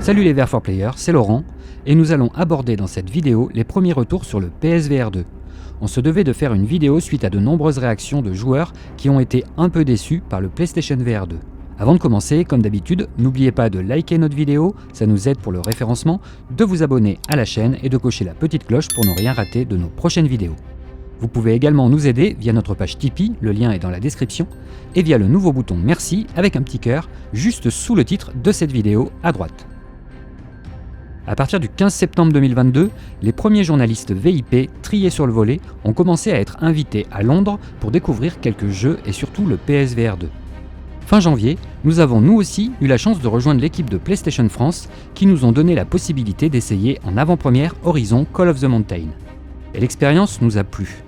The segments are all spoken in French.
Salut les VR4Players, c'est Laurent, et nous allons aborder dans cette vidéo les premiers retours sur le PSVR 2. On se devait de faire une vidéo suite à de nombreuses réactions de joueurs qui ont été un peu déçus par le PlayStation VR 2. Avant de commencer, comme d'habitude, n'oubliez pas de liker notre vidéo, ça nous aide pour le référencement, de vous abonner à la chaîne et de cocher la petite cloche pour ne rien rater de nos prochaines vidéos. Vous pouvez également nous aider via notre page Tipeee, le lien est dans la description, et via le nouveau bouton Merci avec un petit cœur juste sous le titre de cette vidéo à droite. À partir du 15 septembre 2022, les premiers journalistes VIP triés sur le volet ont commencé à être invités à Londres pour découvrir quelques jeux et surtout le PSVR 2. Fin janvier, nous avons nous aussi eu la chance de rejoindre l'équipe de PlayStation France qui nous ont donné la possibilité d'essayer en avant-première Horizon Call of the Mountain. Et l'expérience nous a plu.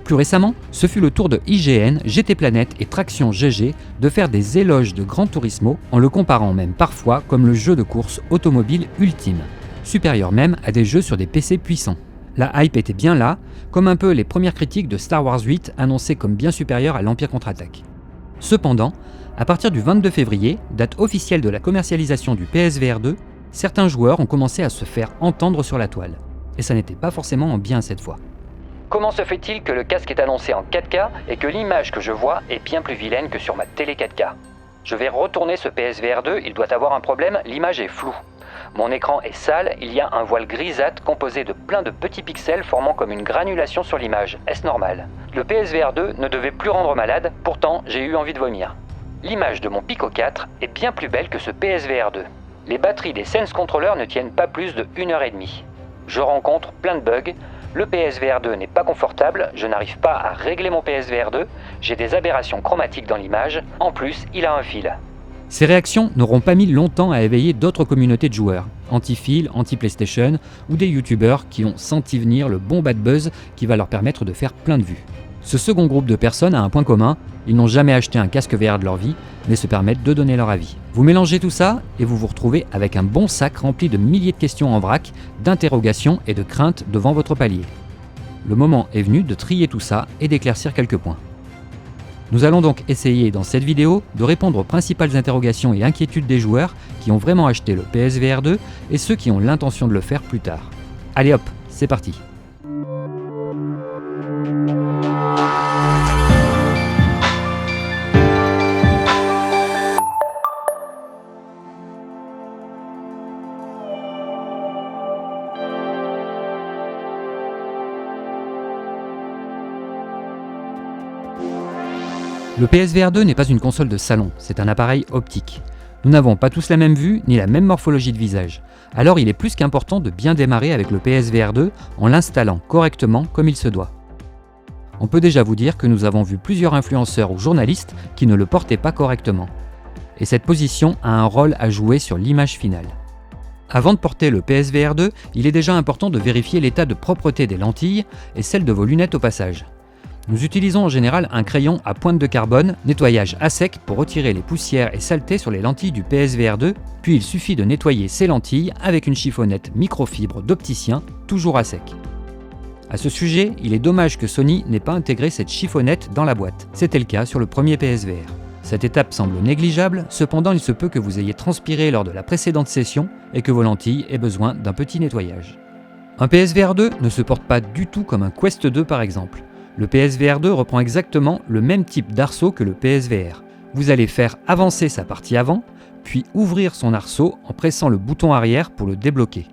Plus récemment, ce fut le tour de IGN, GT Planet et Traction GG de faire des éloges de Gran Turismo en le comparant même parfois comme le jeu de course automobile ultime, supérieur même à des jeux sur des PC puissants. La hype était bien là, comme un peu les premières critiques de Star Wars 8 annoncées comme bien supérieures à l'Empire contre-attaque. Cependant, à partir du 22 février, date officielle de la commercialisation du PSVR 2, certains joueurs ont commencé à se faire entendre sur la toile. Et ça n'était pas forcément en bien cette fois. Comment se fait-il que le casque est annoncé en 4K et que l'image que je vois est bien plus vilaine que sur ma télé 4K? Je vais retourner ce PSVR 2, il doit avoir un problème, l'image est floue. Mon écran est sale, il y a un voile grisâtre composé de plein de petits pixels formant comme une granulation sur l'image. Est-ce normal? Le PSVR 2 ne devait plus rendre malade, pourtant j'ai eu envie de vomir. L'image de mon Pico 4 est bien plus belle que ce PSVR 2. Les batteries des Sense Controllers ne tiennent pas plus de 1h30. Je rencontre plein de bugs. Le PSVR 2 n'est pas confortable, je n'arrive pas à régler mon PSVR 2, j'ai des aberrations chromatiques dans l'image, en plus il a un fil. Ces réactions n'auront pas mis longtemps à éveiller d'autres communautés de joueurs, anti-fil, anti-PlayStation ou des youtubeurs qui ont senti venir le bon bad buzz qui va leur permettre de faire plein de vues. Ce second groupe de personnes a un point commun, ils n'ont jamais acheté un casque VR de leur vie, mais se permettent de donner leur avis. Vous mélangez tout ça et vous vous retrouvez avec un bon sac rempli de milliers de questions en vrac, d'interrogations et de craintes devant votre palier. Le moment est venu de trier tout ça et d'éclaircir quelques points. Nous allons donc essayer dans cette vidéo de répondre aux principales interrogations et inquiétudes des joueurs qui ont vraiment acheté le PSVR 2 et ceux qui ont l'intention de le faire plus tard. Allez hop, c'est parti! Le PSVR 2 n'est pas une console de salon, c'est un appareil optique. Nous n'avons pas tous la même vue ni la même morphologie de visage. Alors il est plus qu'important de bien démarrer avec le PSVR 2 en l'installant correctement comme il se doit. On peut déjà vous dire que nous avons vu plusieurs influenceurs ou journalistes qui ne le portaient pas correctement. Et cette position a un rôle à jouer sur l'image finale. Avant de porter le PSVR 2, il est déjà important de vérifier l'état de propreté des lentilles et celle de vos lunettes au passage. Nous utilisons en général un crayon à pointe de carbone, nettoyage à sec pour retirer les poussières et saletés sur les lentilles du PSVR 2, puis il suffit de nettoyer ces lentilles avec une chiffonnette microfibre d'opticien, toujours à sec. À ce sujet, il est dommage que Sony n'ait pas intégré cette chiffonnette dans la boîte. C'était le cas sur le premier PSVR. Cette étape semble négligeable, cependant il se peut que vous ayez transpiré lors de la précédente session et que vos lentilles aient besoin d'un petit nettoyage. Un PSVR 2 ne se porte pas du tout comme un Quest 2 par exemple. Le PSVR 2 reprend exactement le même type d'arceau que le PSVR. Vous allez faire avancer sa partie avant, puis ouvrir son arceau en pressant le bouton arrière pour le débloquer.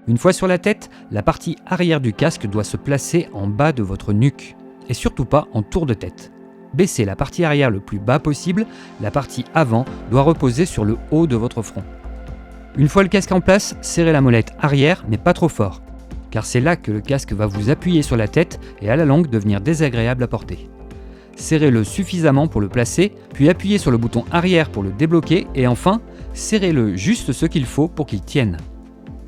Une fois sur la tête, la partie arrière du casque doit se placer en bas de votre nuque, et surtout pas en tour de tête. Baissez la partie arrière le plus bas possible, la partie avant doit reposer sur le haut de votre front. Une fois le casque en place, serrez la molette arrière mais pas trop fort, car c'est là que le casque va vous appuyer sur la tête et à la longue devenir désagréable à porter. Serrez-le suffisamment pour le placer, puis appuyez sur le bouton arrière pour le débloquer et enfin, serrez-le juste ce qu'il faut pour qu'il tienne.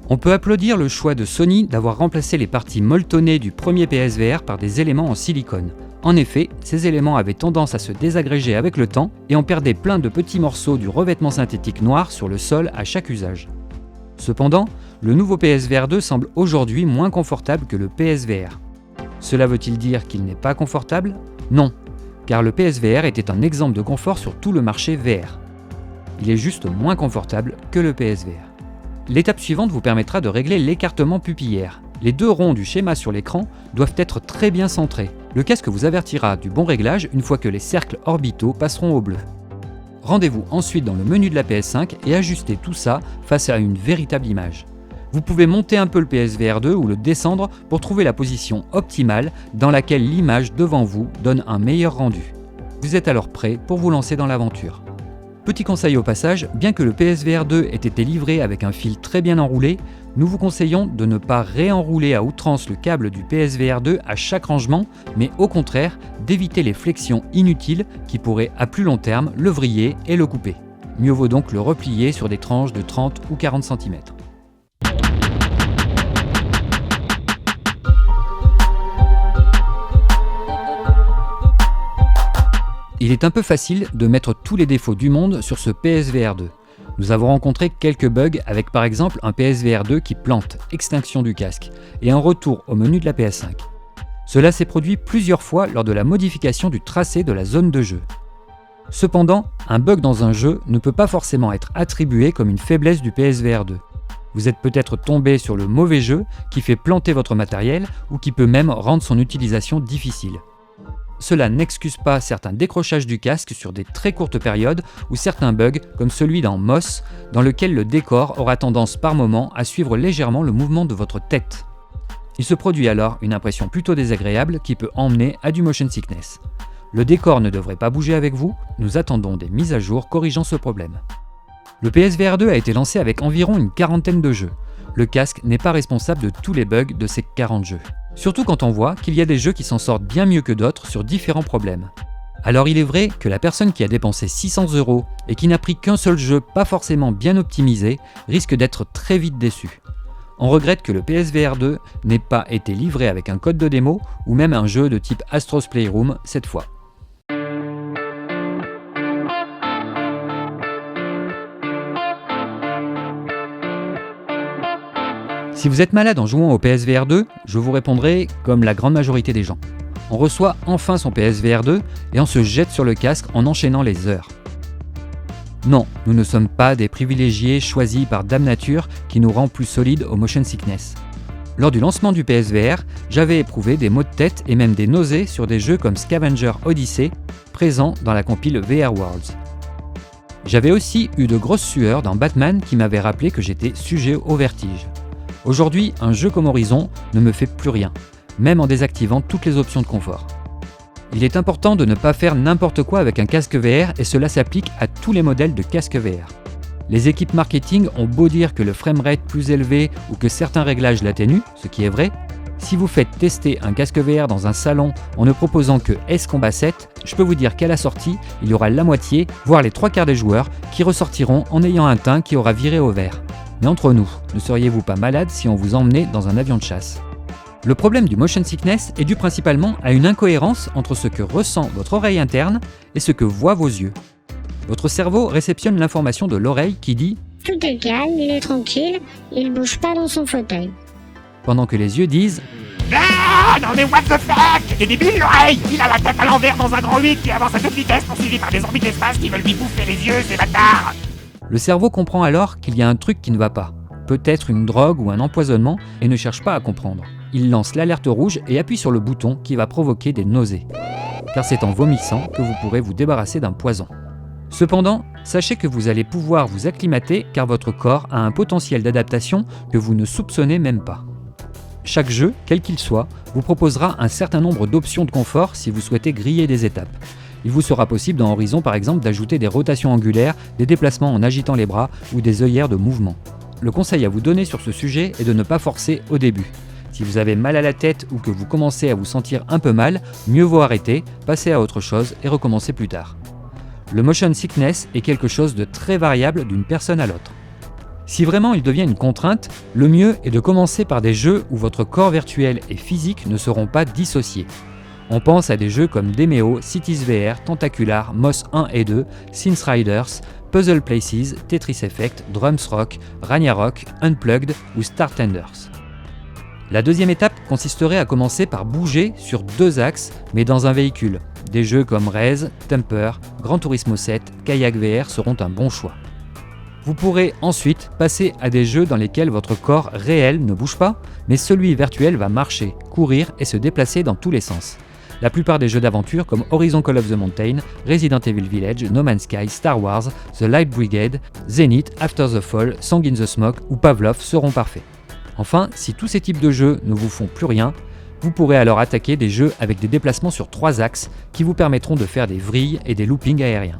On peut applaudir le choix de Sony d'avoir remplacé les parties molletonnées du premier PSVR par des éléments en silicone. En effet, ces éléments avaient tendance à se désagréger avec le temps et on perdait plein de petits morceaux du revêtement synthétique noir sur le sol à chaque usage. Cependant, le nouveau PSVR 2 semble aujourd'hui moins confortable que le PSVR. Cela veut-il dire qu'il n'est pas confortable? Non, car le PSVR était un exemple de confort sur tout le marché VR. Il est juste moins confortable que le PSVR. L'étape suivante vous permettra de régler l'écartement pupillaire. Les 2 ronds du schéma sur l'écran doivent être très bien centrés. Le casque vous avertira du bon réglage une fois que les cercles orbitaux passeront au bleu. Rendez-vous ensuite dans le menu de la PS5 et ajustez tout ça face à une véritable image. Vous pouvez monter un peu le PSVR 2 ou le descendre pour trouver la position optimale dans laquelle l'image devant vous donne un meilleur rendu. Vous êtes alors prêt pour vous lancer dans l'aventure. Petit conseil au passage, bien que le PSVR 2 ait été livré avec un fil très bien enroulé, nous vous conseillons de ne pas réenrouler à outrance le câble du PSVR 2 à chaque rangement, mais au contraire d'éviter les flexions inutiles qui pourraient à plus long terme le vriller et le couper. Mieux vaut donc le replier sur des tranches de 30 ou 40 cm. Il est un peu facile de mettre tous les défauts du monde sur ce PSVR 2. Nous avons rencontré quelques bugs avec par exemple un PSVR 2 qui plante, extinction du casque, et un retour au menu de la PS5. Cela s'est produit plusieurs fois lors de la modification du tracé de la zone de jeu. Cependant, un bug dans un jeu ne peut pas forcément être attribué comme une faiblesse du PSVR 2. Vous êtes peut-être tombé sur le mauvais jeu qui fait planter votre matériel ou qui peut même rendre son utilisation difficile. Cela n'excuse pas certains décrochages du casque sur des très courtes périodes ou certains bugs comme celui dans Moss, dans lequel le décor aura tendance par moment à suivre légèrement le mouvement de votre tête. Il se produit alors une impression plutôt désagréable qui peut emmener à du motion sickness. Le décor ne devrait pas bouger avec vous, nous attendons des mises à jour corrigeant ce problème. Le PSVR 2 a été lancé avec environ une quarantaine de jeux. Le casque n'est pas responsable de tous les bugs de ces 40 jeux. Surtout quand on voit qu'il y a des jeux qui s'en sortent bien mieux que d'autres sur différents problèmes. Alors il est vrai que la personne qui a dépensé 600 € et qui n'a pris qu'un seul jeu pas forcément bien optimisé risque d'être très vite déçue. On regrette que le PSVR 2 n'ait pas été livré avec un code de démo ou même un jeu de type Astro's Playroom cette fois. Si vous êtes malade en jouant au PSVR 2, je vous répondrai comme la grande majorité des gens. On reçoit enfin son PSVR 2 et on se jette sur le casque en enchaînant les heures. Non, nous ne sommes pas des privilégiés choisis par Dame Nature qui nous rend plus solides au motion sickness. Lors du lancement du PSVR, j'avais éprouvé des maux de tête et même des nausées sur des jeux comme Scavenger Odyssey, présents dans la compile VR Worlds. J'avais aussi eu de grosses sueurs dans Batman qui m'avaient rappelé que j'étais sujet au vertige. Aujourd'hui, un jeu comme Horizon ne me fait plus rien, même en désactivant toutes les options de confort. Il est important de ne pas faire n'importe quoi avec un casque VR et cela s'applique à tous les modèles de casque VR. Les équipes marketing ont beau dire que le framerate plus élevé ou que certains réglages l'atténuent, ce qui est vrai, si vous faites tester un casque VR dans un salon en ne proposant que S-Combat 7, je peux vous dire qu'à la sortie, il y aura la moitié, voire les 3/4 des joueurs qui ressortiront en ayant un teint qui aura viré au vert. Mais entre nous, ne seriez-vous pas malade si on vous emmenait dans un avion de chasse ? Le problème du motion sickness est dû principalement à une incohérence entre ce que ressent votre oreille interne et ce que voient vos yeux. Votre cerveau réceptionne l'information de l'oreille qui dit « Tout est calme, il est tranquille, il bouge pas dans son fauteuil », pendant que les yeux disent « Ah, non mais what the fuck! T'es débile l'oreille! Il a la tête à l'envers dans un grand 8 qui avance à toute vitesse poursuivi par des orbites d'espace qui veulent lui bouffer les yeux, ces bâtards !» Le cerveau comprend alors qu'il y a un truc qui ne va pas, peut-être une drogue ou un empoisonnement, et ne cherche pas à comprendre. Il lance l'alerte rouge et appuie sur le bouton qui va provoquer des nausées. Car c'est en vomissant que vous pourrez vous débarrasser d'un poison. Cependant, sachez que vous allez pouvoir vous acclimater car votre corps a un potentiel d'adaptation que vous ne soupçonnez même pas. Chaque jeu, quel qu'il soit, vous proposera un certain nombre d'options de confort si vous souhaitez griller des étapes. Il vous sera possible dans Horizon par exemple d'ajouter des rotations angulaires, des déplacements en agitant les bras ou des œillères de mouvement. Le conseil à vous donner sur ce sujet est de ne pas forcer au début. Si vous avez mal à la tête ou que vous commencez à vous sentir un peu mal, mieux vaut arrêter, passer à autre chose et recommencer plus tard. Le motion sickness est quelque chose de très variable d'une personne à l'autre. Si vraiment il devient une contrainte, le mieux est de commencer par des jeux où votre corps virtuel et physique ne seront pas dissociés. On pense à des jeux comme Demeo, Cities VR, Tentacular, Moss 1 et 2, Sims Riders, Puzzle Places, Tetris Effect, Drums Rock, Ragnarok, Unplugged ou Star Tenders. La deuxième étape consisterait à commencer par bouger sur 2 axes, mais dans un véhicule. Des jeux comme Rez, Temper, Gran Turismo 7, Kayak VR seront un bon choix. Vous pourrez ensuite passer à des jeux dans lesquels votre corps réel ne bouge pas, mais celui virtuel va marcher, courir et se déplacer dans tous les sens. La plupart des jeux d'aventure comme Horizon Call of the Mountain, Resident Evil Village, No Man's Sky, Star Wars, The Light Brigade, Zenith, After the Fall, Song in the Smoke ou Pavlov seront parfaits. Enfin, si tous ces types de jeux ne vous font plus rien, vous pourrez alors attaquer des jeux avec des déplacements sur 3 axes qui vous permettront de faire des vrilles et des loopings aériens.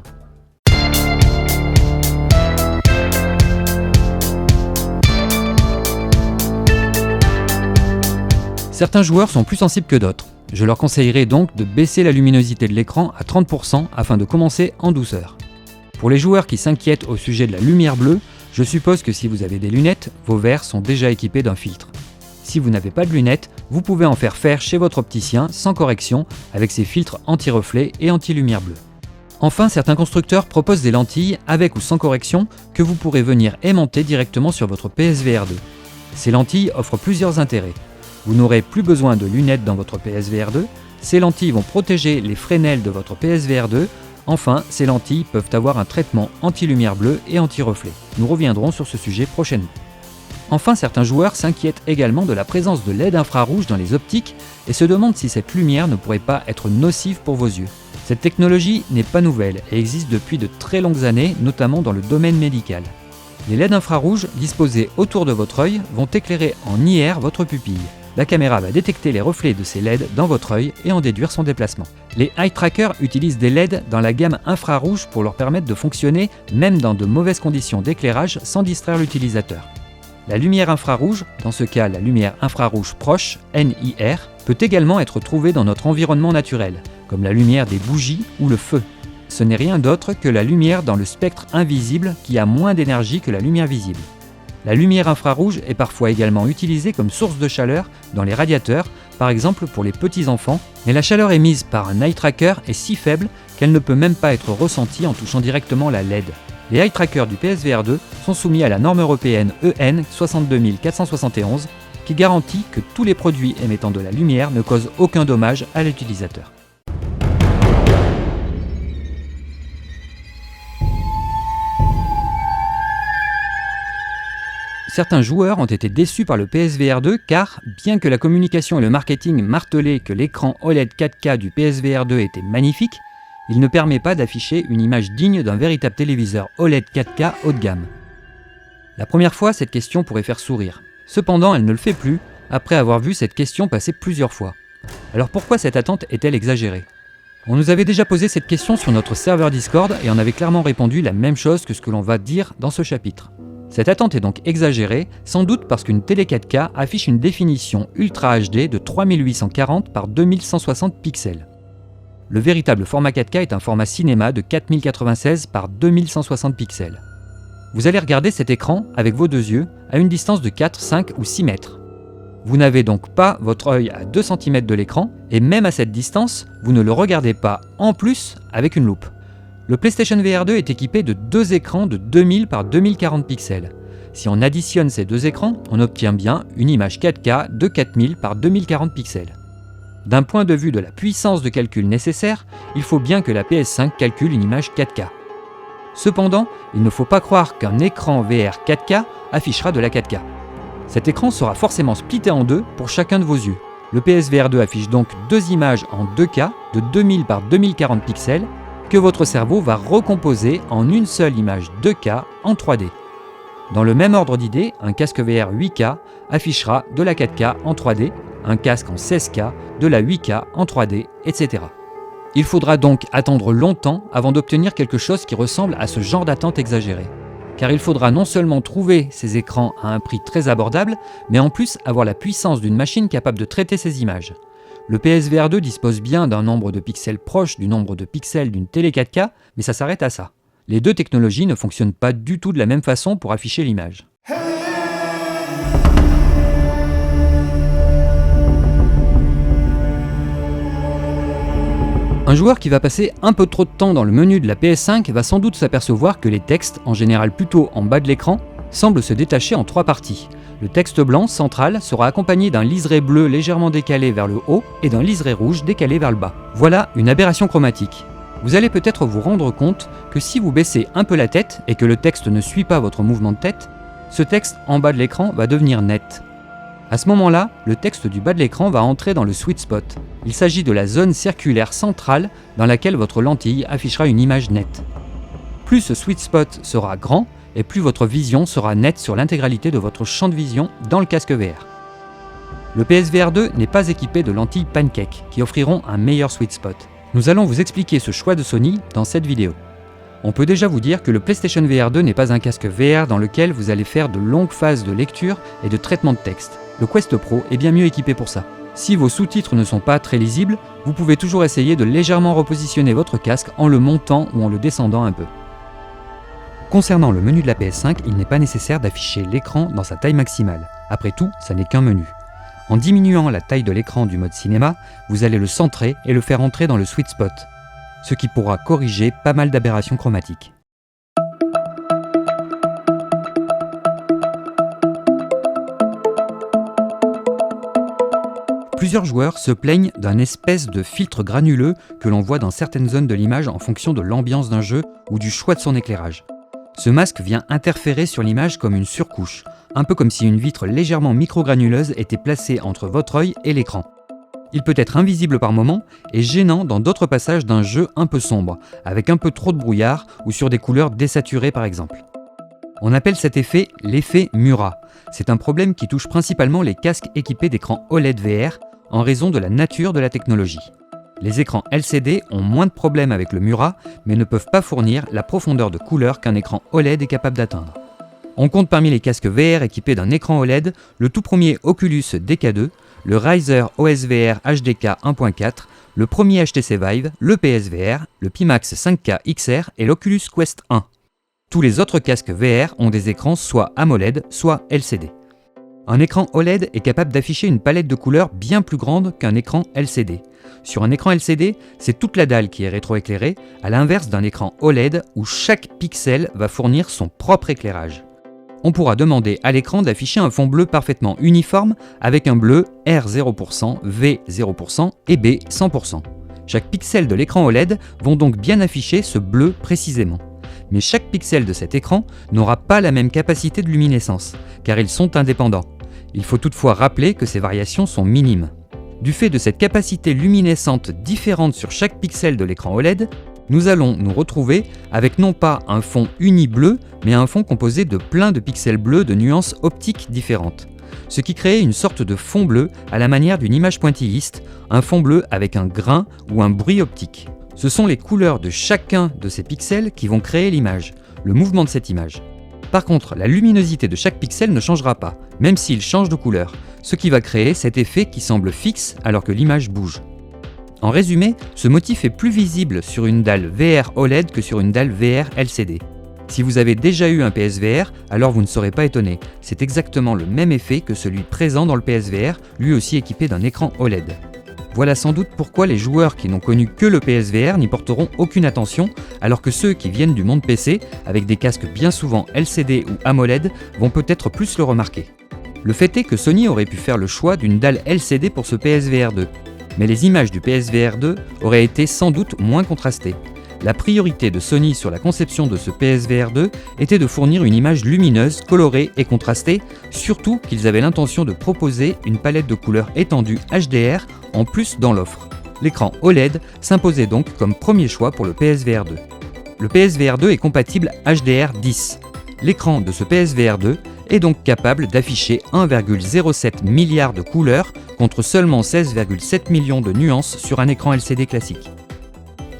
Certains joueurs sont plus sensibles que d'autres. Je leur conseillerais donc de baisser la luminosité de l'écran à 30% afin de commencer en douceur. Pour les joueurs qui s'inquiètent au sujet de la lumière bleue, je suppose que si vous avez des lunettes, vos verres sont déjà équipés d'un filtre. Si vous n'avez pas de lunettes, vous pouvez en faire chez votre opticien sans correction avec ses filtres anti-reflet et anti-lumière bleue. Enfin, certains constructeurs proposent des lentilles avec ou sans correction que vous pourrez venir aimanter directement sur votre PSVR 2. Ces lentilles offrent plusieurs intérêts. Vous n'aurez plus besoin de lunettes dans votre PSVR 2, ces lentilles vont protéger les fresnels de votre PSVR 2, enfin, ces lentilles peuvent avoir un traitement anti-lumière bleue et anti-reflet. Nous reviendrons sur ce sujet prochainement. Enfin, certains joueurs s'inquiètent également de la présence de LED infrarouge dans les optiques et se demandent si cette lumière ne pourrait pas être nocive pour vos yeux. Cette technologie n'est pas nouvelle et existe depuis de très longues années, notamment dans le domaine médical. Les LED infrarouges disposés autour de votre œil vont éclairer en IR votre pupille. La caméra va détecter les reflets de ces LED dans votre œil et en déduire son déplacement. Les eye trackers utilisent des LED dans la gamme infrarouge pour leur permettre de fonctionner même dans de mauvaises conditions d'éclairage sans distraire l'utilisateur. La lumière infrarouge, dans ce cas la lumière infrarouge proche, NIR, peut également être trouvée dans notre environnement naturel, comme la lumière des bougies ou le feu. Ce n'est rien d'autre que la lumière dans le spectre invisible qui a moins d'énergie que la lumière visible. La lumière infrarouge est parfois également utilisée comme source de chaleur dans les radiateurs, par exemple pour les petits enfants, mais la chaleur émise par un eye tracker est si faible qu'elle ne peut même pas être ressentie en touchant directement la LED. Les eye trackers du PSVR 2 sont soumis à la norme européenne EN 62471 qui garantit que tous les produits émettant de la lumière ne causent aucun dommage à l'utilisateur. Certains joueurs ont été déçus par le PSVR 2 car, bien que la communication et le marketing martelaient que l'écran OLED 4K du PSVR 2 était magnifique, il ne permet pas d'afficher une image digne d'un véritable téléviseur OLED 4K haut de gamme. La première fois, cette question pourrait faire sourire. Cependant, elle ne le fait plus, après avoir vu cette question passer plusieurs fois. Alors pourquoi cette attente est-elle exagérée ? On nous avait déjà posé cette question sur notre serveur Discord et on avait clairement répondu la même chose que ce que l'on va dire dans ce chapitre. Cette attente est donc exagérée, sans doute parce qu'une télé 4K affiche une définition Ultra HD de 3840 par 2160 pixels. Le véritable format 4K est un format cinéma de 4096 par 2160 pixels. Vous allez regarder cet écran avec vos deux yeux à une distance de 4, 5 ou 6 mètres. Vous n'avez donc pas votre œil à 2 cm de l'écran et même à cette distance, vous ne le regardez pas en plus avec une loupe. Le PlayStation VR 2 est équipé de 2 écrans de 2000 par 2040 pixels. Si on additionne ces deux écrans, on obtient bien une image 4K de 4000 par 2040 pixels. D'un point de vue de la puissance de calcul nécessaire, il faut bien que la PS5 calcule une image 4K. Cependant, il ne faut pas croire qu'un écran VR 4K affichera de la 4K. Cet écran sera forcément splitté en deux pour chacun de vos yeux. Le PSVR 2 affiche donc deux images en 2K de 2000 par 2040 pixels que votre cerveau va recomposer en une seule image 2K en 3D. Dans le même ordre d'idée, un casque VR 8K affichera de la 4K en 3D, un casque en 16K, de la 8K en 3D, etc. Il faudra donc attendre longtemps avant d'obtenir quelque chose qui ressemble à ce genre d'attente exagérée. Car il faudra non seulement trouver ces écrans à un prix très abordable, mais en plus avoir la puissance d'une machine capable de traiter ces images. Le PSVR 2 dispose bien d'un nombre de pixels proche du nombre de pixels d'une télé 4K, mais ça s'arrête à ça. Les deux technologies ne fonctionnent pas du tout de la même façon pour afficher l'image. Un joueur qui va passer un peu trop de temps dans le menu de la PS5 va sans doute s'apercevoir que les textes, en général plutôt en bas de l'écran, semblent se détacher en 3 parties. Le texte blanc central sera accompagné d'un liseré bleu légèrement décalé vers le haut et d'un liseré rouge décalé vers le bas. Voilà une aberration chromatique. Vous allez peut-être vous rendre compte que si vous baissez un peu la tête et que le texte ne suit pas votre mouvement de tête, ce texte en bas de l'écran va devenir net. À ce moment-là, le texte du bas de l'écran va entrer dans le sweet spot. Il s'agit de la zone circulaire centrale dans laquelle votre lentille affichera une image nette. Plus ce sweet spot sera grand, et plus votre vision sera nette sur l'intégralité de votre champ de vision dans le casque VR. Le PSVR 2 n'est pas équipé de lentilles pancake qui offriront un meilleur sweet spot. Nous allons vous expliquer ce choix de Sony dans cette vidéo. On peut déjà vous dire que le PlayStation VR 2 n'est pas un casque VR dans lequel vous allez faire de longues phases de lecture et de traitement de texte. Le Quest Pro est bien mieux équipé pour ça. Si vos sous-titres ne sont pas très lisibles, vous pouvez toujours essayer de légèrement repositionner votre casque en le montant ou en le descendant un peu. Concernant le menu de la PS5, il n'est pas nécessaire d'afficher l'écran dans sa taille maximale. Après tout, ça n'est qu'un menu. En diminuant la taille de l'écran du mode cinéma, vous allez le centrer et le faire entrer dans le sweet spot, ce qui pourra corriger pas mal d'aberrations chromatiques. Plusieurs joueurs se plaignent d'un espèce de filtre granuleux que l'on voit dans certaines zones de l'image en fonction de l'ambiance d'un jeu ou du choix de son éclairage. Ce masque vient interférer sur l'image comme une surcouche, un peu comme si une vitre légèrement microgranuleuse était placée entre votre œil et l'écran. Il peut être invisible par moments et gênant dans d'autres passages d'un jeu un peu sombre, avec un peu trop de brouillard ou sur des couleurs désaturées par exemple. On appelle cet effet l'effet Murat. C'est un problème qui touche principalement les casques équipés d'écrans OLED VR en raison de la nature de la technologie. Les écrans LCD ont moins de problèmes avec le Murat, mais ne peuvent pas fournir la profondeur de couleur qu'un écran OLED est capable d'atteindre. On compte parmi les casques VR équipés d'un écran OLED le tout premier Oculus DK2, le Razer OSVR HDK 1.4, le premier HTC Vive, le PSVR, le Pimax 5K XR et l'Oculus Quest 1. Tous les autres casques VR ont des écrans soit AMOLED, soit LCD. Un écran OLED est capable d'afficher une palette de couleurs bien plus grande qu'un écran LCD. Sur un écran LCD, c'est toute la dalle qui est rétroéclairée, à l'inverse d'un écran OLED où chaque pixel va fournir son propre éclairage. On pourra demander à l'écran d'afficher un fond bleu parfaitement uniforme avec un bleu R 0%, V 0% et B 100%. Chaque pixel de l'écran OLED vont donc bien afficher ce bleu précisément. Mais chaque pixel de cet écran n'aura pas la même capacité de luminescence, car ils sont indépendants. Il faut toutefois rappeler que ces variations sont minimes. Du fait de cette capacité luminescente différente sur chaque pixel de l'écran OLED, nous allons nous retrouver avec non pas un fond uni bleu, mais un fond composé de plein de pixels bleus de nuances optiques différentes. Ce qui crée une sorte de fond bleu à la manière d'une image pointilliste, un fond bleu avec un grain ou un bruit optique. Ce sont les couleurs de chacun de ces pixels qui vont créer l'image, le mouvement de cette image. Par contre, la luminosité de chaque pixel ne changera pas, même s'il change de couleur, ce qui va créer cet effet qui semble fixe alors que l'image bouge. En résumé, ce motif est plus visible sur une dalle VR OLED que sur une dalle VR LCD. Si vous avez déjà eu un PSVR, alors vous ne serez pas étonné. C'est exactement le même effet que celui présent dans le PSVR, lui aussi équipé d'un écran OLED. Voilà sans doute pourquoi les joueurs qui n'ont connu que le PSVR n'y porteront aucune attention, alors que ceux qui viennent du monde PC, avec des casques bien souvent LCD ou AMOLED, vont peut-être plus le remarquer. Le fait est que Sony aurait pu faire le choix d'une dalle LCD pour ce PSVR 2, mais les images du PSVR 2 auraient été sans doute moins contrastées. La priorité de Sony sur la conception de ce PSVR 2 était de fournir une image lumineuse, colorée et contrastée, surtout qu'ils avaient l'intention de proposer une palette de couleurs étendue HDR en plus dans l'offre. L'écran OLED s'imposait donc comme premier choix pour le PSVR 2. Le PSVR 2 est compatible HDR10. L'écran de ce PSVR 2 est donc capable d'afficher 1,07 milliard de couleurs contre seulement 16,7 millions de nuances sur un écran LCD classique.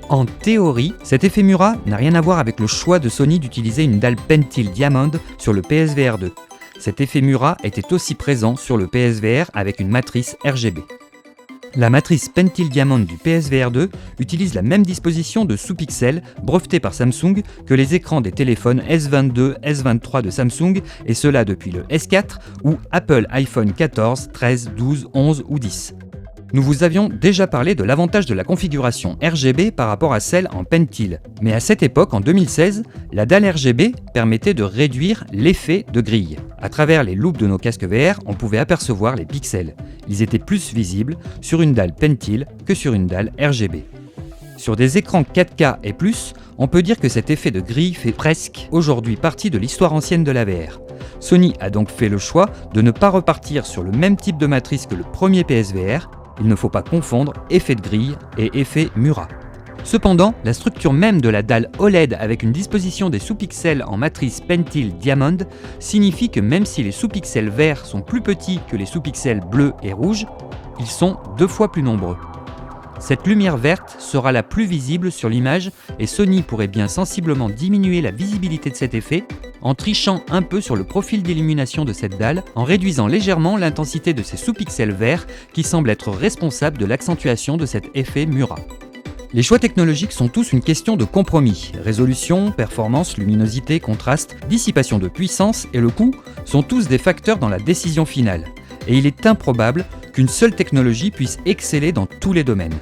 En théorie, cet effet Murat n'a rien à voir avec le choix de Sony d'utiliser une dalle Pentil Diamond sur le PSVR 2. Cet effet Murat était aussi présent sur le PSVR avec une matrice RGB. La matrice Pentil Diamond du PSVR 2 utilise la même disposition de sous-pixels brevetée par Samsung que les écrans des téléphones S22, S23 de Samsung, et cela depuis le S4 ou Apple iPhone 14, 13, 12, 11 ou 10. Nous vous avions déjà parlé de l'avantage de la configuration RGB par rapport à celle en Pentil. Mais à cette époque, en 2016, la dalle RGB permettait de réduire l'effet de grille. À travers les loupes de nos casques VR, on pouvait apercevoir les pixels. Ils étaient plus visibles sur une dalle Pentil que sur une dalle RGB. Sur des écrans 4K et plus, on peut dire que cet effet de grille fait presque aujourd'hui partie de l'histoire ancienne de la VR. Sony a donc fait le choix de ne pas repartir sur le même type de matrice que le premier PSVR. Il ne faut pas confondre effet de grille et effet Murat. Cependant, la structure même de la dalle OLED avec une disposition des sous-pixels en matrice Pentil Diamond signifie que même si les sous-pixels verts sont plus petits que les sous-pixels bleus et rouges, ils sont 2 fois plus nombreux. Cette lumière verte sera la plus visible sur l'image et Sony pourrait bien sensiblement diminuer la visibilité de cet effet en trichant un peu sur le profil d'illumination de cette dalle, en réduisant légèrement l'intensité de ces sous-pixels verts qui semblent être responsables de l'accentuation de cet effet Murat. Les choix technologiques sont tous une question de compromis. Résolution, performance, luminosité, contraste, dissipation de puissance et le coût sont tous des facteurs dans la décision finale. Et il est improbable qu'une seule technologie puisse exceller dans tous les domaines.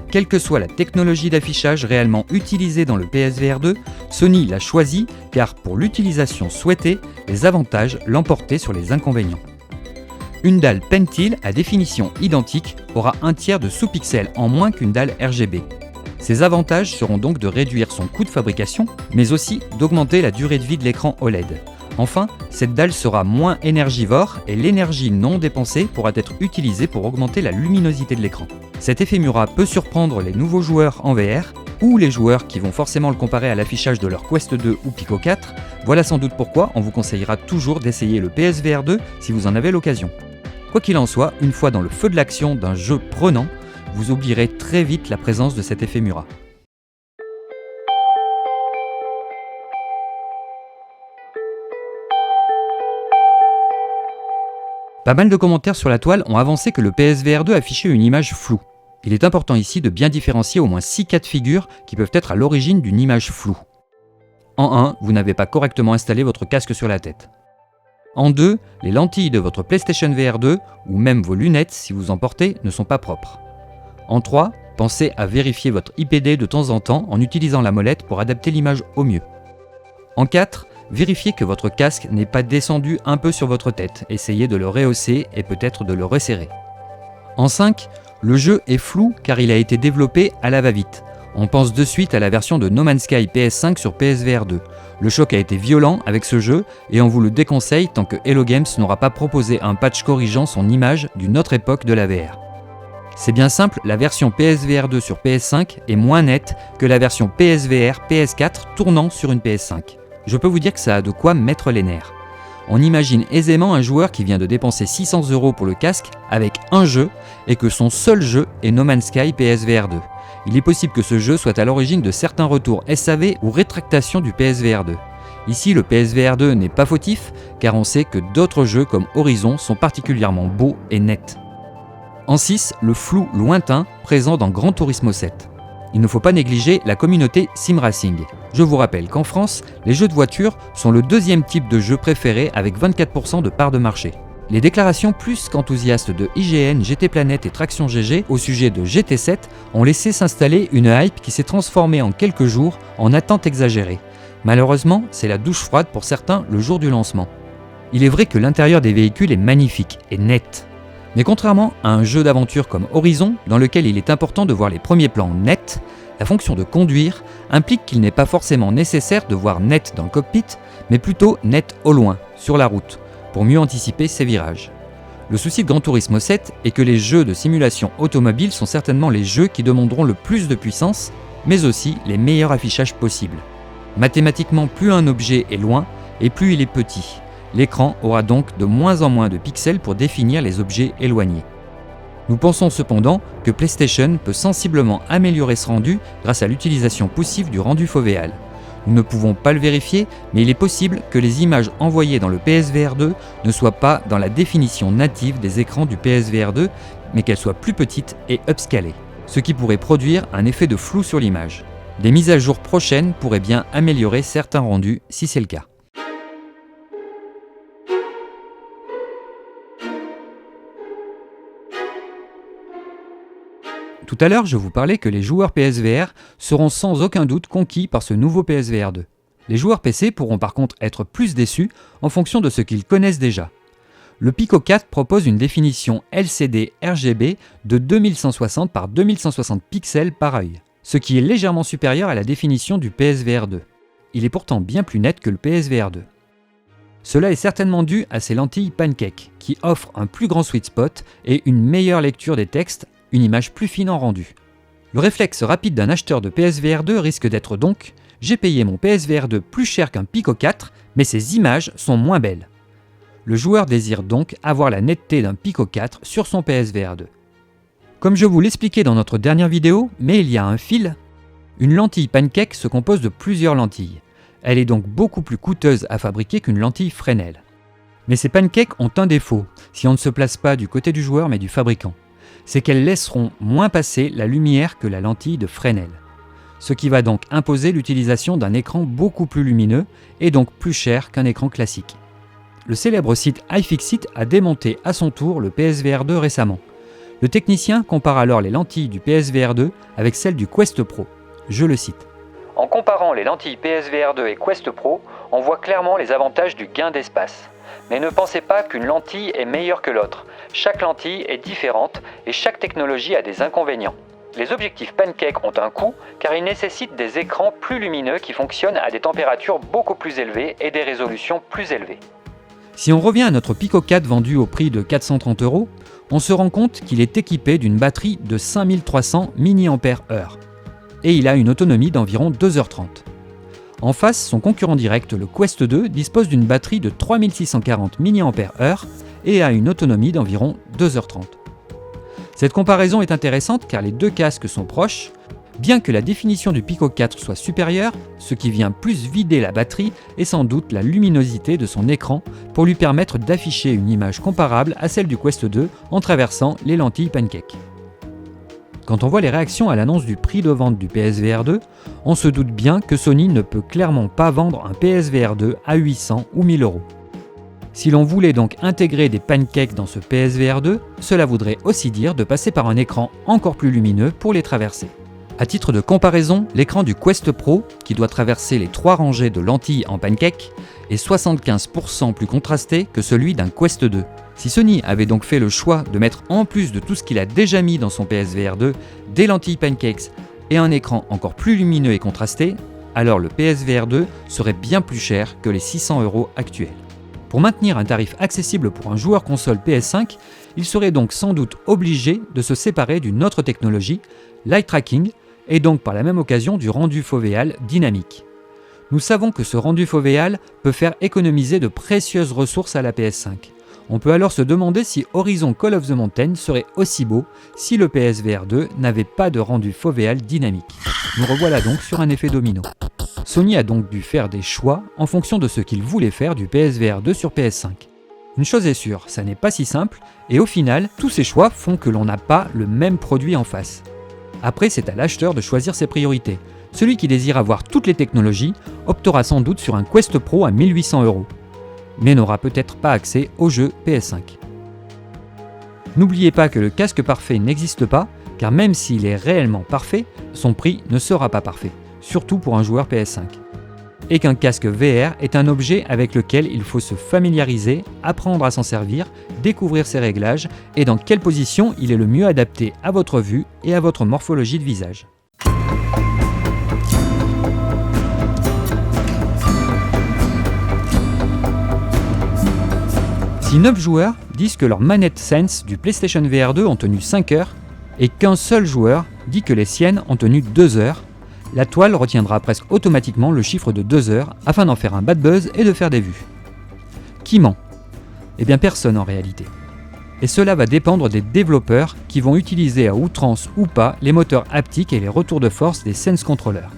Quelle que soit la technologie d'affichage réellement utilisée dans le PSVR 2, Sony l'a choisie car pour l'utilisation souhaitée, les avantages l'emportaient sur les inconvénients. Une dalle Pentil à définition identique aura un tiers de sous-pixels en moins qu'une dalle RGB. Ses avantages seront donc de réduire son coût de fabrication, mais aussi d'augmenter la durée de vie de l'écran OLED. Enfin, cette dalle sera moins énergivore et l'énergie non dépensée pourra être utilisée pour augmenter la luminosité de l'écran. Cet effet Murat peut surprendre les nouveaux joueurs en VR ou les joueurs qui vont forcément le comparer à l'affichage de leur Quest 2 ou Pico 4. Voilà sans doute pourquoi on vous conseillera toujours d'essayer le PSVR 2 si vous en avez l'occasion. Quoi qu'il en soit, une fois dans le feu de l'action d'un jeu prenant, vous oublierez très vite la présence de cet effet Murat. Pas mal de commentaires sur la toile ont avancé que le PSVR 2 affichait une image floue. Il est important ici de bien différencier au moins 6 cas de figure qui peuvent être à l'origine d'une image floue. En 1, vous n'avez pas correctement installé votre casque sur la tête. En 2, les lentilles de votre PlayStation VR 2, ou même vos lunettes si vous en portez, ne sont pas propres. En 3, pensez à vérifier votre IPD de temps en temps en utilisant la molette pour adapter l'image au mieux. En 4, vérifiez que votre casque n'est pas descendu un peu sur votre tête, essayez de le rehausser et peut-être de le resserrer. En 5, le jeu est flou car il a été développé à la va-vite. On pense de suite à la version de No Man's Sky PS5 sur PSVR 2. Le choc a été violent avec ce jeu et on vous le déconseille tant que Hello Games n'aura pas proposé un patch corrigeant son image d'une autre époque de la VR. C'est bien simple, la version PSVR 2 sur PS5 est moins nette que la version PSVR PS4 tournant sur une PS5. Je peux vous dire que ça a de quoi mettre les nerfs. On imagine aisément un joueur qui vient de dépenser 600 € pour le casque avec un jeu et que son seul jeu est No Man's Sky PSVR 2. Il est possible que ce jeu soit à l'origine de certains retours SAV ou rétractations du PSVR 2. Ici, le PSVR 2 n'est pas fautif car on sait que d'autres jeux comme Horizon sont particulièrement beaux et nets. En 6, le flou lointain présent dans Gran Turismo 7. Il ne faut pas négliger la communauté SimRacing. Je vous rappelle qu'en France, les jeux de voiture sont le deuxième type de jeu préféré avec 24% de part de marché. Les déclarations plus qu'enthousiastes de IGN, GT Planet et Traction GG au sujet de GT7 ont laissé s'installer une hype qui s'est transformée en quelques jours en attente exagérée. Malheureusement, c'est la douche froide pour certains le jour du lancement. Il est vrai que l'intérieur des véhicules est magnifique et net. Mais contrairement à un jeu d'aventure comme Horizon, dans lequel il est important de voir les premiers plans nets, la fonction de conduire implique qu'il n'est pas forcément nécessaire de voir net dans le cockpit, mais plutôt net au loin, sur la route, pour mieux anticiper ses virages. Le souci de Gran Turismo 7 est que les jeux de simulation automobile sont certainement les jeux qui demanderont le plus de puissance, mais aussi les meilleurs affichages possibles. Mathématiquement, plus un objet est loin, et plus il est petit. L'écran aura donc de moins en moins de pixels pour définir les objets éloignés. Nous pensons cependant que PlayStation peut sensiblement améliorer ce rendu grâce à l'utilisation poussive du rendu fovéal. Nous ne pouvons pas le vérifier, mais il est possible que les images envoyées dans le PSVR 2 ne soient pas dans la définition native des écrans du PSVR 2, mais qu'elles soient plus petites et upscalées, ce qui pourrait produire un effet de flou sur l'image. Des mises à jour prochaines pourraient bien améliorer certains rendus si c'est le cas. Tout à l'heure, je vous parlais que les joueurs PSVR seront sans aucun doute conquis par ce nouveau PSVR 2. Les joueurs PC pourront par contre être plus déçus en fonction de ce qu'ils connaissent déjà. Le Pico 4 propose une définition LCD RGB de 2160 par 2160 pixels par œil. ce qui est légèrement supérieur à la définition du PSVR 2. Il est pourtant bien plus net que le PSVR 2. Cela est certainement dû à ces lentilles Pancake, qui offrent un plus grand sweet spot et une meilleure lecture des textes, une image plus fine en rendu. Le réflexe rapide d'un acheteur de PSVR 2 risque d'être donc « j'ai payé mon PSVR 2 plus cher qu'un Pico 4, mais ses images sont moins belles ». Le joueur désire donc avoir la netteté d'un Pico 4 sur son PSVR 2. Comme je vous l'expliquais dans notre dernière vidéo, mais il y a un fil, une lentille Pancake se compose de plusieurs lentilles. Elle est donc beaucoup plus coûteuse à fabriquer qu'une lentille Fresnel. Mais ces pancakes ont un défaut, si on ne se place pas du côté du joueur mais du fabricant. C'est qu'elles laisseront moins passer la lumière que la lentille de Fresnel. Ce qui va donc imposer l'utilisation d'un écran beaucoup plus lumineux et donc plus cher qu'un écran classique. Le célèbre site iFixit a démonté à son tour le PSVR 2 récemment. Le technicien compare alors les lentilles du PSVR 2 avec celles du Quest Pro. Je le cite. En comparant les lentilles PSVR 2 et Quest Pro, on voit clairement les avantages du gain d'espace. Mais ne pensez pas qu'une lentille est meilleure que l'autre. Chaque lentille est différente et chaque technologie a des inconvénients. Les objectifs Pancake ont un coût car ils nécessitent des écrans plus lumineux qui fonctionnent à des températures beaucoup plus élevées et des résolutions plus élevées. Si on revient à notre Pico 4 vendu au prix de 430 €, on se rend compte qu'il est équipé d'une batterie de 5300 mAh. Et il a une autonomie d'environ 2h30. En face, son concurrent direct, le Quest 2, dispose d'une batterie de 3640 mAh et a une autonomie d'environ 2h30. Cette comparaison est intéressante car les deux casques sont proches, bien que la définition du Pico 4 soit supérieure, ce qui vient plus vider la batterie est sans doute la luminosité de son écran pour lui permettre d'afficher une image comparable à celle du Quest 2 en traversant les lentilles Pancake. Quand on voit les réactions à l'annonce du prix de vente du PSVR 2, on se doute bien que Sony ne peut clairement pas vendre un PSVR 2 à 800 ou 1000 €. Si l'on voulait donc intégrer des pancakes dans ce PSVR 2, cela voudrait aussi dire de passer par un écran encore plus lumineux pour les traverser. À titre de comparaison, l'écran du Quest Pro, qui doit traverser les 3 rangées de lentilles en pancake, est 75% plus contrasté que celui d'un Quest 2. Si Sony avait donc fait le choix de mettre en plus de tout ce qu'il a déjà mis dans son PSVR 2, des lentilles Pancakes et un écran encore plus lumineux et contrasté, alors le PSVR 2 serait bien plus cher que les 600 € actuels. Pour maintenir un tarif accessible pour un joueur console PS5, il serait donc sans doute obligé de se séparer d'une autre technologie, l'eye tracking, et donc par la même occasion du rendu fovéal dynamique. Nous savons que ce rendu fovéal peut faire économiser de précieuses ressources à la PS5. On peut alors se demander si Horizon Call of the Mountain serait aussi beau si le PSVR 2 n'avait pas de rendu fovéal dynamique. Nous revoilà donc sur un effet domino. Sony a donc dû faire des choix en fonction de ce qu'il voulait faire du PSVR 2 sur PS5. Une chose est sûre, ça n'est pas si simple, et au final, tous ces choix font que l'on n'a pas le même produit en face. Après, c'est à l'acheteur de choisir ses priorités. Celui qui désire avoir toutes les technologies optera sans doute sur un Quest Pro à 1800 €. Mais n'aura peut-être pas accès aux jeux PS5. N'oubliez pas que le casque parfait n'existe pas, car même s'il est réellement parfait, son prix ne sera pas parfait, surtout pour un joueur PS5. Et qu'un casque VR est un objet avec lequel il faut se familiariser, apprendre à s'en servir, découvrir ses réglages et dans quelle position il est le mieux adapté à votre vue et à votre morphologie de visage. Si 9 joueurs disent que leurs manettes Sense du PlayStation VR 2 ont tenu 5 heures et qu'un seul joueur dit que les siennes ont tenu 2 heures, la toile retiendra presque automatiquement le chiffre de 2 heures afin d'en faire un bad buzz et de faire des vues. Qui ment ? Eh bien personne en réalité. Et cela va dépendre des développeurs qui vont utiliser à outrance ou pas les moteurs haptiques et les retours de force des Sense Controllers.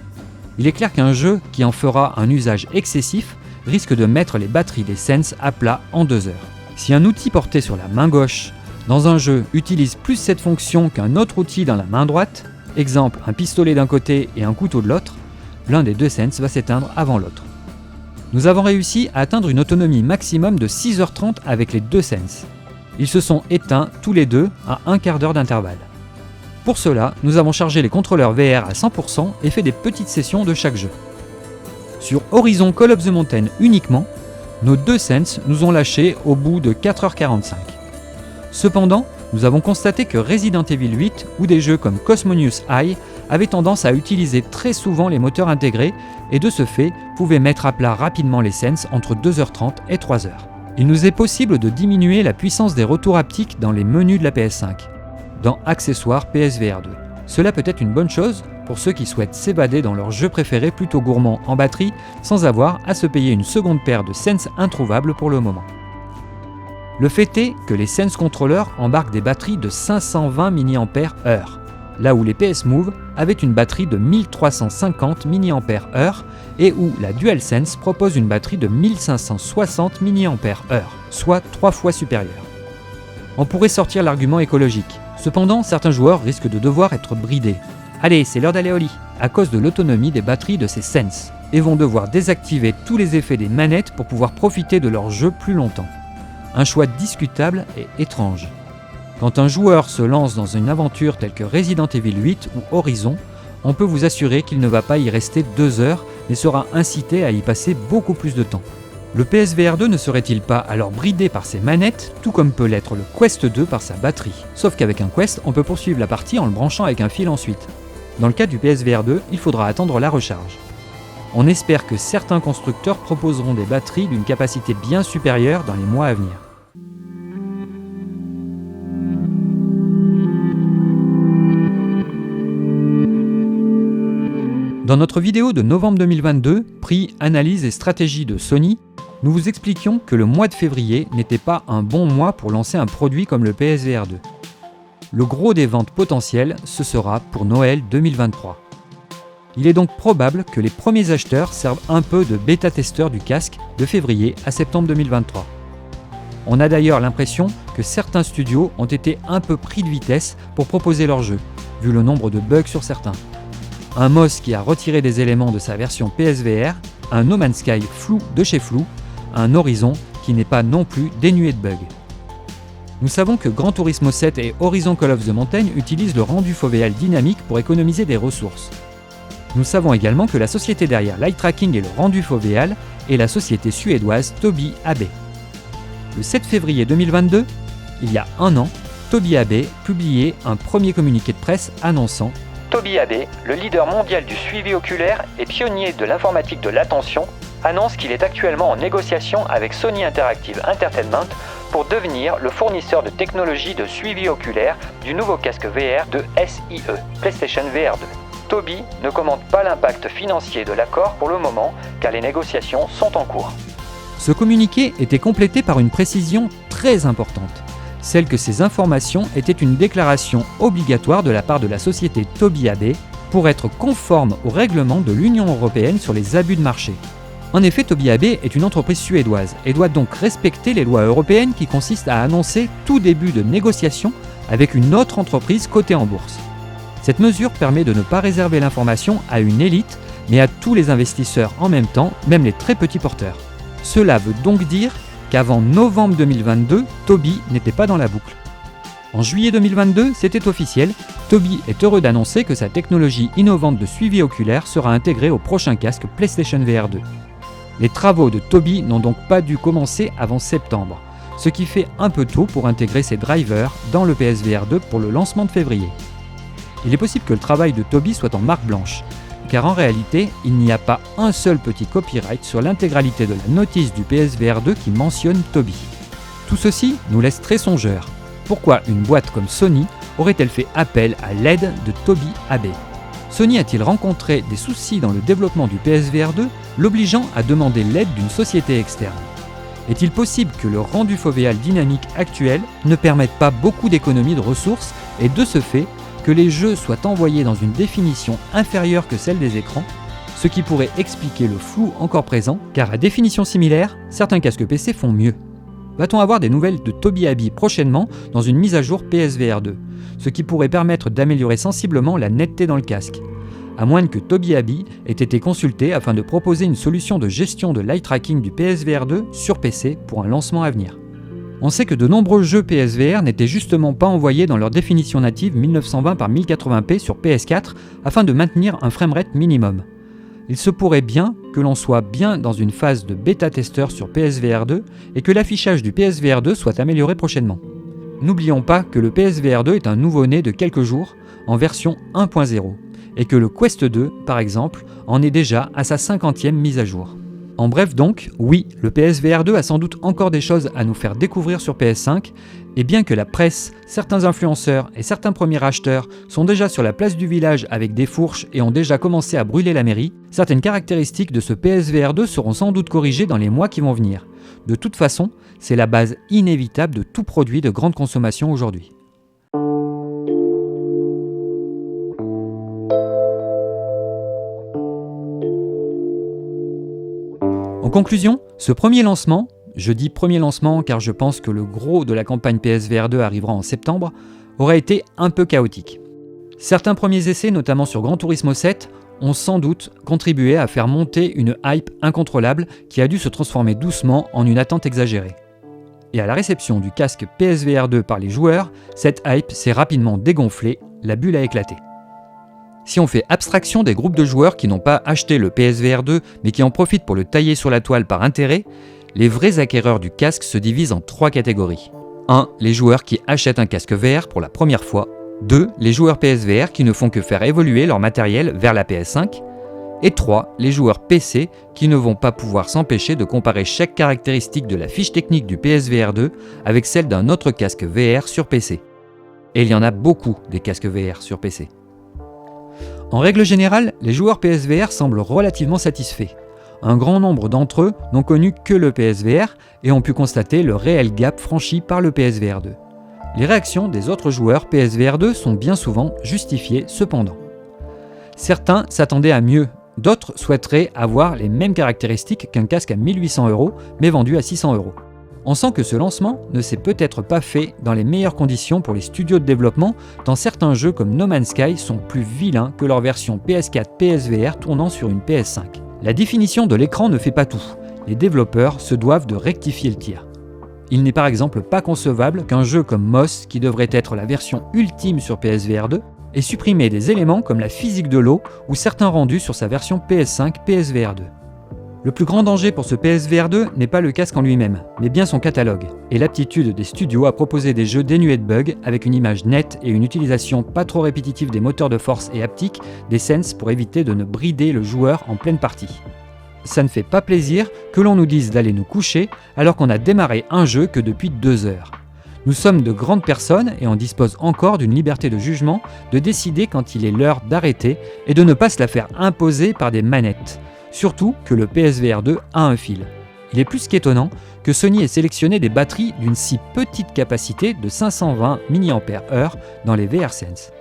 Il est clair qu'un jeu qui en fera un usage excessif risque de mettre les batteries des Sense à plat en 2 heures. Si un outil porté sur la main gauche dans un jeu utilise plus cette fonction qu'un autre outil dans la main droite, exemple un pistolet d'un côté et un couteau de l'autre, l'un des deux Sense va s'éteindre avant l'autre. Nous avons réussi à atteindre une autonomie maximum de 6h30 avec les deux Sense. Ils se sont éteints tous les deux à un quart d'heure d'intervalle. Pour cela, nous avons chargé les contrôleurs VR à 100% et fait des petites sessions de chaque jeu. Sur Horizon Call of the Mountain uniquement, nos deux Sense nous ont lâchés au bout de 4h45. Cependant, nous avons constaté que Resident Evil 8 ou des jeux comme Cosmonious Eye avaient tendance à utiliser très souvent les moteurs intégrés et de ce fait pouvaient mettre à plat rapidement les Sense entre 2h30 et 3h. Il nous est possible de diminuer la puissance des retours haptiques dans les menus de la PS5, dans Accessoires PSVR 2. Cela peut être une bonne chose pour ceux qui souhaitent s'évader dans leur jeu préféré plutôt gourmand en batterie sans avoir à se payer une seconde paire de Sense introuvables pour le moment. Le fait est que les Sense controllers embarquent des batteries de 520 mAh, là où les PS Move avaient une batterie de 1350 mAh et où la DualSense propose une batterie de 1560 mAh, soit 3 fois supérieure. On pourrait sortir l'argument écologique. Cependant, certains joueurs risquent de devoir être bridés. Allez, c'est l'heure d'aller au lit, à cause de l'autonomie des batteries de ces Sense, et vont devoir désactiver tous les effets des manettes pour pouvoir profiter de leur jeu plus longtemps. Un choix discutable et étrange. Quand un joueur se lance dans une aventure telle que Resident Evil 8 ou Horizon, on peut vous assurer qu'il ne va pas y rester 2 heures, mais sera incité à y passer beaucoup plus de temps. Le PSVR 2 ne serait-il pas alors bridé par ses manettes, tout comme peut l'être le Quest 2 par sa batterie? Sauf qu'avec un Quest, on peut poursuivre la partie en le branchant avec un fil ensuite. Dans le cas du PSVR 2, il faudra attendre la recharge. On espère que certains constructeurs proposeront des batteries d'une capacité bien supérieure dans les mois à venir. Dans notre vidéo de novembre 2022, prix, analyse et stratégie de Sony, nous vous expliquions que le mois de février n'était pas un bon mois pour lancer un produit comme le PSVR 2. Le gros des ventes potentielles, ce sera pour Noël 2023. Il est donc probable que les premiers acheteurs servent un peu de bêta-testeur du casque de février à septembre 2023. On a d'ailleurs l'impression que certains studios ont été un peu pris de vitesse pour proposer leur jeu, vu le nombre de bugs sur certains. Un Moss qui a retiré des éléments de sa version PSVR, un No Man's Sky flou de chez Flou, un Horizon qui n'est pas non plus dénué de bugs. Nous savons que Gran Turismo 7 et Horizon Call of the Mountain utilisent le rendu fovéal dynamique pour économiser des ressources. Nous savons également que la société derrière l'eye tracking et le rendu fovéal est la société suédoise Tobii AB. Le 7 février 2022, il y a un an, Tobii AB publiait un premier communiqué de presse annonçant Tobii AB, le leader mondial du suivi oculaire et pionnier de l'informatique de l'attention, annonce qu'il est actuellement en négociation avec Sony Interactive Entertainment pour devenir le fournisseur de technologies de suivi oculaire du nouveau casque VR de SIE, PlayStation VR 2. Tobii ne commente pas l'impact financier de l'accord pour le moment, car les négociations sont en cours. Ce communiqué était complété par une précision très importante, celle que ces informations étaient une déclaration obligatoire de la part de la société Tobii AB pour être conforme au règlement de l'Union européenne sur les abus de marché. En effet, Tobii AB est une entreprise suédoise et doit donc respecter les lois européennes qui consistent à annoncer tout début de négociation avec une autre entreprise cotée en bourse. Cette mesure permet de ne pas réserver l'information à une élite, mais à tous les investisseurs en même temps, même les très petits porteurs. Cela veut donc dire qu'avant novembre 2022, Tobii n'était pas dans la boucle. En juillet 2022, c'était officiel, Tobii est heureux d'annoncer que sa technologie innovante de suivi oculaire sera intégrée au prochain casque PlayStation VR 2. Les travaux de Tobii n'ont donc pas dû commencer avant septembre, ce qui fait un peu tôt pour intégrer ces drivers dans le PSVR 2 pour le lancement de février. Il est possible que le travail de Tobii soit en marque blanche, car en réalité, il n'y a pas un seul petit copyright sur l'intégralité de la notice du PSVR 2 qui mentionne Tobii. Tout ceci nous laisse très songeurs. Pourquoi une boîte comme Sony aurait-elle fait appel à l'aide de Tobii AB? Sony a-t-il rencontré des soucis dans le développement du PSVR 2, l'obligeant à demander l'aide d'une société externe? Est-il possible que le rendu fovéal dynamique actuel ne permette pas beaucoup d'économies de ressources et de ce fait, que les jeux soient envoyés dans une définition inférieure que celle des écrans, ce qui pourrait expliquer le flou encore présent, car à définition similaire, certains casques PC font mieux. Va-t-on avoir des nouvelles de Tobii AB prochainement dans une mise à jour PSVR 2, ce qui pourrait permettre d'améliorer sensiblement la netteté dans le casque, à moins que Tobii AB ait été consulté afin de proposer une solution de gestion de l'eye tracking du PSVR 2 sur PC pour un lancement à venir. On sait que de nombreux jeux PSVR n'étaient justement pas envoyés dans leur définition native 1920 par 1080p sur PS4 afin de maintenir un framerate minimum. Il se pourrait bien que l'on soit bien dans une phase de bêta-testeur sur PSVR 2 et que l'affichage du PSVR 2 soit amélioré prochainement. N'oublions pas que le PSVR 2 est un nouveau-né de quelques jours en version 1.0 et que le Quest 2, par exemple, en est déjà à sa 50e mise à jour. En bref donc, oui, le PSVR 2 a sans doute encore des choses à nous faire découvrir sur PS5, et bien que la presse, certains influenceurs et certains premiers acheteurs sont déjà sur la place du village avec des fourches et ont déjà commencé à brûler la mairie, certaines caractéristiques de ce PSVR 2 seront sans doute corrigées dans les mois qui vont venir. De toute façon, c'est la base inévitable de tout produit de grande consommation aujourd'hui. En conclusion, ce premier lancement, je dis premier lancement car je pense que le gros de la campagne PSVR 2 arrivera en septembre, aurait été un peu chaotique. Certains premiers essais, notamment sur Gran Turismo 7, ont sans doute contribué à faire monter une hype incontrôlable qui a dû se transformer doucement en une attente exagérée. Et à la réception du casque PSVR 2 par les joueurs, cette hype s'est rapidement dégonflée, la bulle a éclaté. Si on fait abstraction des groupes de joueurs qui n'ont pas acheté le PSVR 2 mais qui en profitent pour le tailler sur la toile par intérêt, les vrais acquéreurs du casque se divisent en 3 catégories. 1. Les joueurs qui achètent un casque VR pour la première fois. 2. Les joueurs PSVR qui ne font que faire évoluer leur matériel vers la PS5. Et 3. Les joueurs PC qui ne vont pas pouvoir s'empêcher de comparer chaque caractéristique de la fiche technique du PSVR 2 avec celle d'un autre casque VR sur PC. Et il y en a beaucoup des casques VR sur PC. En règle générale, les joueurs PSVR semblent relativement satisfaits. Un grand nombre d'entre eux n'ont connu que le PSVR et ont pu constater le réel gap franchi par le PSVR 2. Les réactions des autres joueurs PSVR 2 sont bien souvent justifiées cependant. Certains s'attendaient à mieux, d'autres souhaiteraient avoir les mêmes caractéristiques qu'un casque à 1800 € mais vendu à 600 €. On sent que ce lancement ne s'est peut-être pas fait dans les meilleures conditions pour les studios de développement, tant certains jeux comme No Man's Sky sont plus vilains que leur version PS4 PSVR tournant sur une PS5. La définition de l'écran ne fait pas tout, les développeurs se doivent de rectifier le tir. Il n'est par exemple pas concevable qu'un jeu comme Moss, qui devrait être la version ultime sur PSVR 2, ait supprimé des éléments comme la physique de l'eau ou certains rendus sur sa version PS5 PSVR 2. Le plus grand danger pour ce PSVR 2 n'est pas le casque en lui-même, mais bien son catalogue, et l'aptitude des studios à proposer des jeux dénués de bugs, avec une image nette et une utilisation pas trop répétitive des moteurs de force et haptiques, des sens pour éviter de ne brider le joueur en pleine partie. Ça ne fait pas plaisir que l'on nous dise d'aller nous coucher alors qu'on a démarré un jeu que depuis 2 heures. Nous sommes de grandes personnes et on dispose encore d'une liberté de jugement de décider quand il est l'heure d'arrêter et de ne pas se la faire imposer par des manettes. Surtout que le PSVR 2 a un fil. Il est plus qu'étonnant que Sony ait sélectionné des batteries d'une si petite capacité de 520 mAh dans les VRSense.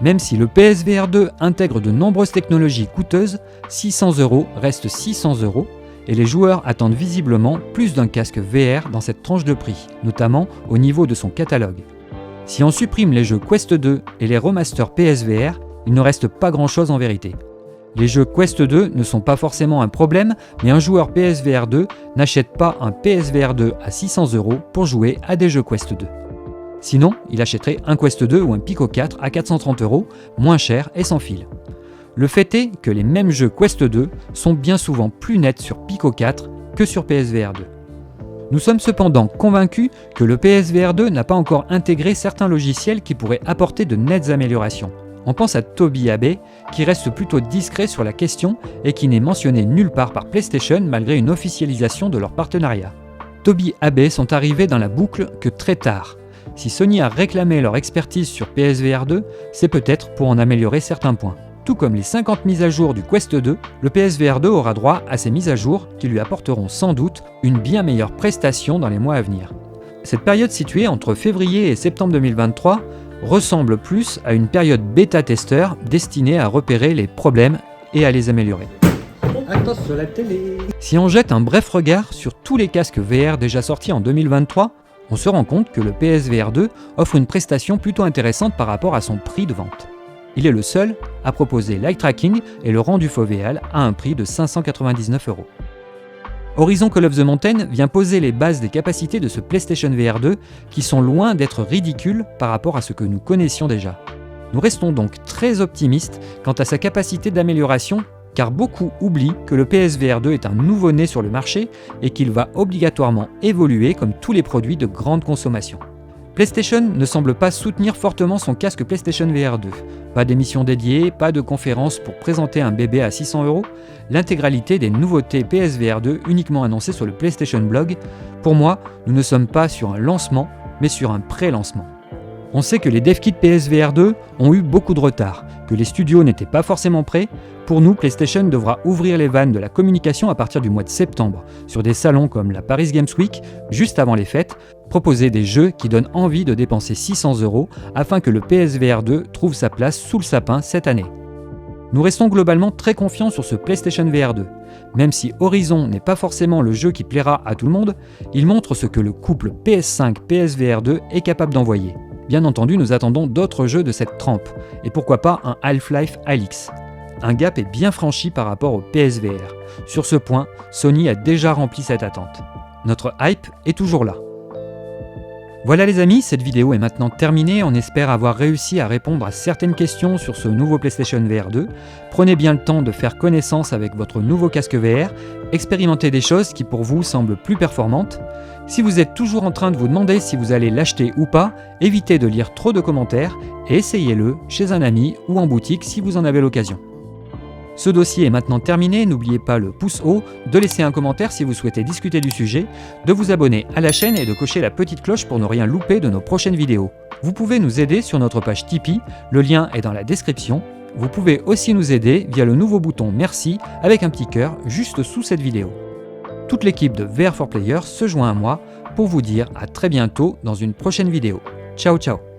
Même si le PSVR 2 intègre de nombreuses technologies coûteuses, 600 € reste 600 € et les joueurs attendent visiblement plus d'un casque VR dans cette tranche de prix, notamment au niveau de son catalogue. Si on supprime les jeux Quest 2 et les remasters PSVR, il ne reste pas grand-chose en vérité. Les jeux Quest 2 ne sont pas forcément un problème, mais un joueur PSVR 2 n'achète pas un PSVR 2 à 600 € pour jouer à des jeux Quest 2. Sinon, il achèterait un Quest 2 ou un Pico 4 à 430 €, moins cher et sans fil. Le fait est que les mêmes jeux Quest 2 sont bien souvent plus nets sur Pico 4 que sur PSVR 2. Nous sommes cependant convaincus que le PSVR 2 n'a pas encore intégré certains logiciels qui pourraient apporter de nettes améliorations. On pense à Tobii Abe, qui reste plutôt discret sur la question et qui n'est mentionné nulle part par PlayStation malgré une officialisation de leur partenariat. Tobii Abe sont arrivés dans la boucle que très tard. Si Sony a réclamé leur expertise sur PSVR 2, c'est peut-être pour en améliorer certains points. Tout comme les 50 mises à jour du Quest 2, le PSVR 2 aura droit à ces mises à jour qui lui apporteront sans doute une bien meilleure prestation dans les mois à venir. Cette période située entre février et septembre 2023 ressemble plus à une période bêta-testeur destinée à repérer les problèmes et à les améliorer. Attention la télé. Si on jette un bref regard sur tous les casques VR déjà sortis en 2023, on se rend compte que le PSVR 2 offre une prestation plutôt intéressante par rapport à son prix de vente. Il est le seul à proposer l'eye tracking et le rendu fovéal à un prix de 599 €. Horizon Call of the Mountain vient poser les bases des capacités de ce PlayStation VR 2 qui sont loin d'être ridicules par rapport à ce que nous connaissions déjà. Nous restons donc très optimistes quant à sa capacité d'amélioration car beaucoup oublient que le PSVR 2 est un nouveau-né sur le marché et qu'il va obligatoirement évoluer comme tous les produits de grande consommation. PlayStation ne semble pas soutenir fortement son casque PlayStation VR 2. Pas d'émission dédiée, pas de conférence pour présenter un bébé à 600 €, l'intégralité des nouveautés PSVR 2 uniquement annoncées sur le PlayStation Blog. Pour moi, nous ne sommes pas sur un lancement, mais sur un pré-lancement. On sait que les devkits PSVR 2 ont eu beaucoup de retard, que les studios n'étaient pas forcément prêts. Pour nous, PlayStation devra ouvrir les vannes de la communication à partir du mois de septembre, sur des salons comme la Paris Games Week, juste avant les fêtes, proposer des jeux qui donnent envie de dépenser 600 € afin que le PSVR 2 trouve sa place sous le sapin cette année. Nous restons globalement très confiants sur ce PlayStation VR 2. Même si Horizon n'est pas forcément le jeu qui plaira à tout le monde, il montre ce que le couple PS5 PSVR 2 est capable d'envoyer. Bien entendu, nous attendons d'autres jeux de cette trempe, et pourquoi pas un Half-Life Alyx. Un gap est bien franchi par rapport au PSVR. Sur ce point, Sony a déjà rempli cette attente. Notre hype est toujours là. Voilà les amis, cette vidéo est maintenant terminée. On espère avoir réussi à répondre à certaines questions sur ce nouveau PlayStation VR 2. Prenez bien le temps de faire connaissance avec votre nouveau casque VR, expérimentez des choses qui pour vous semblent plus performantes. Si vous êtes toujours en train de vous demander si vous allez l'acheter ou pas, évitez de lire trop de commentaires et essayez-le chez un ami ou en boutique si vous en avez l'occasion. Ce dossier est maintenant terminé, n'oubliez pas le pouce haut, de laisser un commentaire si vous souhaitez discuter du sujet, de vous abonner à la chaîne et de cocher la petite cloche pour ne rien louper de nos prochaines vidéos. Vous pouvez nous aider sur notre page Tipeee, le lien est dans la description. Vous pouvez aussi nous aider via le nouveau bouton Merci avec un petit cœur juste sous cette vidéo. Toute l'équipe de VR4Players se joint à moi pour vous dire à très bientôt dans une prochaine vidéo. Ciao ciao.